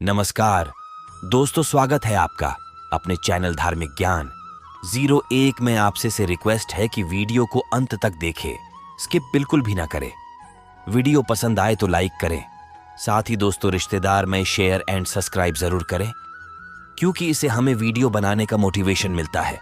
नमस्कार दोस्तों, स्वागत है आपका अपने चैनल धार्मिक ज्ञान 01 में आपसे से रिक्वेस्ट है कि वीडियो को अंत तक देखें, स्किप बिल्कुल भी ना करें। वीडियो पसंद आए तो लाइक करें, साथ ही दोस्तों रिश्तेदार में शेयर एंड सब्सक्राइब जरूर करें, क्योंकि इससे हमें वीडियो बनाने का मोटिवेशन मिलता है।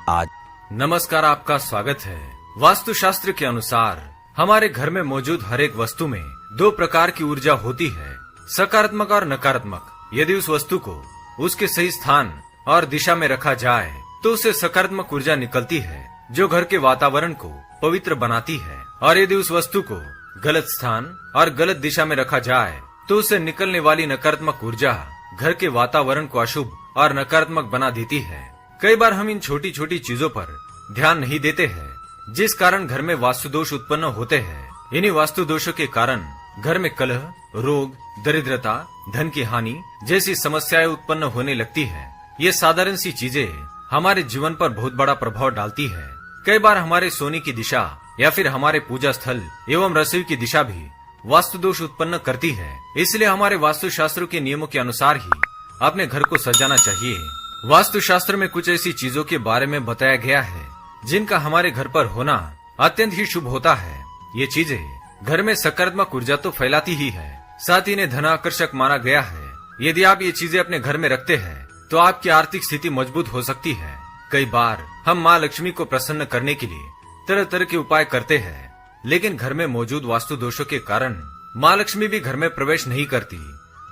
आज नमस्कार, आपका स्वागत है। वास्तुशास्त्र के अनुसार हमारे घर में मौजूद हर एक वस्तु में दो प्रकार की ऊर्जा होती है, सकारात्मक और नकारात्मक। यदि उस वस्तु को उसके सही स्थान और दिशा में रखा जाए तो उससे सकारात्मक ऊर्जा निकलती है, जो घर के वातावरण को पवित्र बनाती है। और यदि उस वस्तु को गलत स्थान और गलत दिशा में रखा जाए तो उससे निकलने वाली नकारात्मक ऊर्जा घर के वातावरण को अशुभ और नकारात्मक बना देती है। कई बार हम इन छोटी छोटी चीजों पर ध्यान नहीं देते हैं, जिस कारण घर में वास्तु दोष उत्पन्न होते हैं। इन्हीं वास्तु दोषों के कारण घर में कलह, रोग, दरिद्रता, धन की हानि जैसी समस्याएं उत्पन्न होने लगती है। ये साधारण सी चीजें हमारे जीवन पर बहुत बड़ा प्रभाव डालती है। कई बार हमारे सोने की दिशा या फिर हमारे पूजा स्थल एवं रसोई की दिशा भी वास्तु दोष उत्पन्न करती है। इसलिए हमारे वास्तु शास्त्रों के नियमों के अनुसार ही अपने घर को सजाना चाहिए। वास्तु शास्त्र में कुछ ऐसी चीजों के बारे में बताया गया है जिनका हमारे घर पर होना अत्यंत ही शुभ होता है। ये चीजें घर में सकारात्मक ऊर्जा तो फैलाती ही है, साथ ही इन्हें धनाकर्षक माना गया है। यदि आप ये चीजें अपने घर में रखते हैं तो आपकी आर्थिक स्थिति मजबूत हो सकती है। कई बार हम माँ लक्ष्मी को प्रसन्न करने के लिए तरह तरह के उपाय करते हैं, लेकिन घर में मौजूद वास्तु दोषों के कारण माँ लक्ष्मी भी घर में प्रवेश नहीं करती।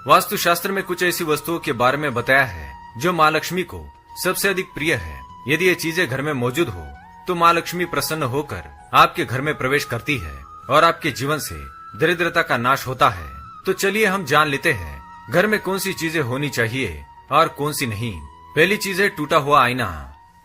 वास्तु शास्त्र में कुछ ऐसी वस्तुओं के बारे में बताया है जो माँ लक्ष्मी को सबसे अधिक प्रिय है। यदि ये चीजें घर में मौजूद हो तो माँ लक्ष्मी प्रसन्न होकर आपके घर में प्रवेश करती है और आपके जीवन से दरिद्रता का नाश होता है। तो चलिए हम जान लेते हैं घर में कौन सी चीजें होनी चाहिए और कौन सी नहीं। पहली चीज है टूटा हुआ आईना।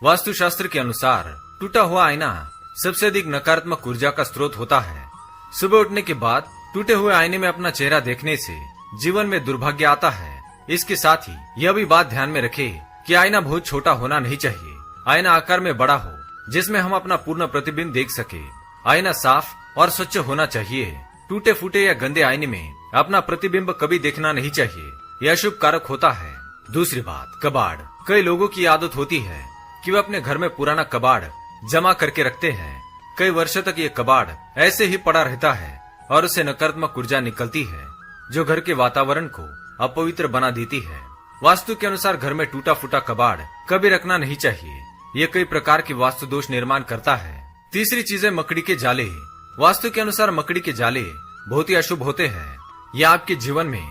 वास्तु शास्त्र के अनुसार टूटा हुआ आईना सबसे अधिक नकारात्मक ऊर्जा का स्रोत होता है। सुबह उठने के बाद टूटे हुए आईने में अपना चेहरा देखने से जीवन में दुर्भाग्य आता है। इसके साथ ही यह भी बात ध्यान में रखें कि आईना बहुत छोटा होना नहीं चाहिए। आईना आकार में बड़ा हो जिसमें हम अपना पूर्ण प्रतिबिंब देख सके। आईना साफ और स्वच्छ होना चाहिए। टूटे फूटे या गंदे आईने में अपना प्रतिबिंब कभी देखना नहीं चाहिए, यह शुभ कारक होता है। दूसरी बात, कबाड़। कई लोगों की आदत होती है कि वे अपने घर में पुराना कबाड़ जमा करके रखते हैं। कई वर्षों तक ये कबाड़ ऐसे ही पड़ा रहता है और उससे नकारात्मक ऊर्जा निकलती है, जो घर के वातावरण को अपवित्र बना देती है। वास्तु के अनुसार घर में टूटा फूटा कबाड़ कभी रखना नहीं चाहिए। ये कई प्रकार की वास्तु दोष निर्माण करता है। तीसरी चीज है मकड़ी के जाले। वास्तु के अनुसार मकड़ी के जाले बहुत ही अशुभ होते हैं। यह आपके जीवन में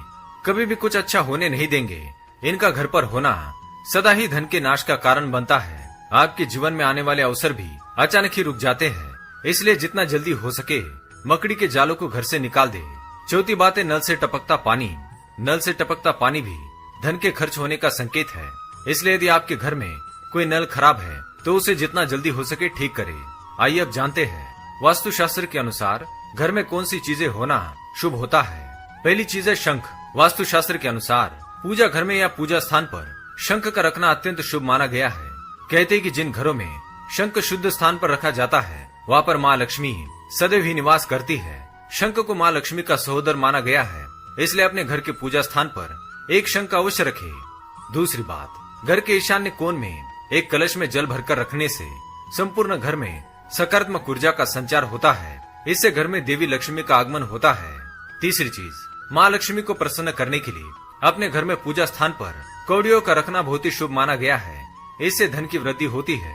कभी भी कुछ अच्छा होने नहीं देंगे। इनका घर पर होना सदा ही धन के नाश का कारण बनता है। आपके जीवन में आने वाले अवसर भी अचानक ही रुक जाते हैं। इसलिए जितना जल्दी हो सके मकड़ी के जालों को घर से निकाल दे। चौथी बात है नल से टपकता पानी। नल से टपकता पानी भी धन के खर्च होने का संकेत है। इसलिए यदि आपके घर में कोई नल खराब है तो उसे जितना जल्दी हो सके ठीक करे। आइए अब जानते हैं वास्तु शास्त्र के अनुसार घर में कौन सी चीजें होना शुभ होता है। पहली चीज है शंख। वास्तु शास्त्र के अनुसार पूजा घर में या पूजा स्थान पर शंख का रखना अत्यंत शुभ माना गया है। कहते हैं कि जिन घरों में शंख शुद्ध स्थान पर रखा जाता है वहाँ पर माँ लक्ष्मी सदैव ही निवास करती है। शंख को माँ लक्ष्मी का सहोदर माना गया है, इसलिए अपने घर के पूजा स्थान पर एक शंख अवश्य रखे। दूसरी बात, घर के ईशान्य कोण में एक कलश में जल भरकर रखने से संपूर्ण घर में सकारात्मक ऊर्जा का संचार होता है। इससे घर में देवी लक्ष्मी का आगमन होता है। तीसरी चीज, माँ लक्ष्मी को प्रसन्न करने के लिए अपने घर में पूजा स्थान पर कौड़ियों का रखना बहुत ही शुभ माना गया है। इससे धन की वृद्धि होती है।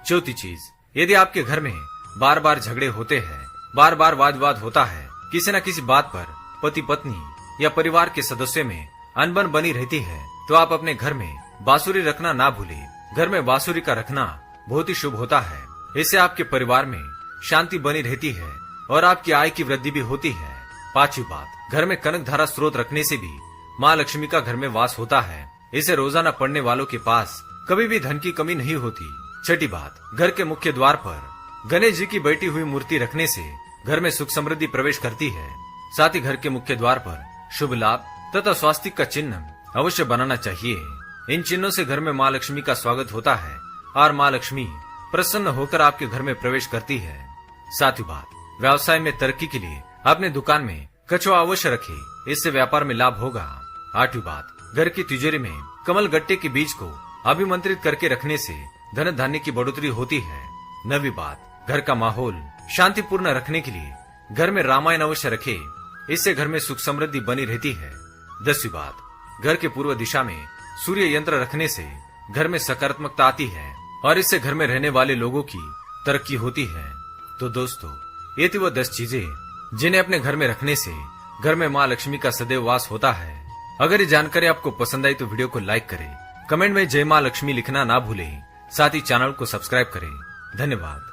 चौथी चीज, यदि आपके घर में बार बार झगड़े होते हैं, बार बार वाद विवाद होता है, किसी न किसी बात पर पति पत्नी या परिवार के सदस्यों में अनबन बनी रहती है, तो आप अपने घर में बांसुरी रखना ना भूलें। घर में बांसुरी का रखना बहुत ही शुभ होता है। इससे आपके परिवार में शांति बनी रहती है और आपकी आय की वृद्धि भी होती है। पांचवी बात, घर में कनक धारा स्रोत रखने से भी माँ लक्ष्मी का घर में वास होता है। इसे रोजाना पढ़ने वालों के पास कभी भी धन की कमी नहीं होती। छठी बात, घर के मुख्य द्वार पर गणेश जी की बैठी हुई मूर्ति रखने से घर में सुख समृद्धि प्रवेश करती है। साथ ही घर के मुख्य द्वार पर शुभ लाभ तथा स्वास्तिक का चिन्ह अवश्य बनाना चाहिए। इन चिन्हों से घर में माँ लक्ष्मी का स्वागत होता है और माँ लक्ष्मी प्रसन्न होकर आपके घर में प्रवेश करती है। सातवीं बात, व्यवसाय में तरक्की के लिए अपने दुकान में कछुआ अवश्य रखें, इससे व्यापार में लाभ होगा। आठवीं बात, घर की तिजोरी में कमल गट्टे के बीज को अभिमंत्रित करके रखने से धन धान्य की बढ़ोतरी होती है। 9वीं बात, घर का माहौल शांतिपूर्ण रखने के लिए घर में रामायण अवश्य रखे, इससे घर में सुख समृद्धि बनी रहती है। 10वीं बात, घर के पूर्व दिशा में सूर्य यंत्र रखने से घर में सकारात्मकता आती है और इससे घर में रहने वाले लोगों की तरक्की होती है। तो दोस्तों, ये थी वो 10 चीजें जिन्हें अपने घर में रखने से घर में माँ लक्ष्मी का सदैव वास होता है। अगर ये जानकारी आपको पसंद आई तो वीडियो को लाइक करें, कमेंट में जय माँ लक्ष्मी लिखना ना भूलें, साथ ही चैनल को सब्सक्राइब करें। धन्यवाद।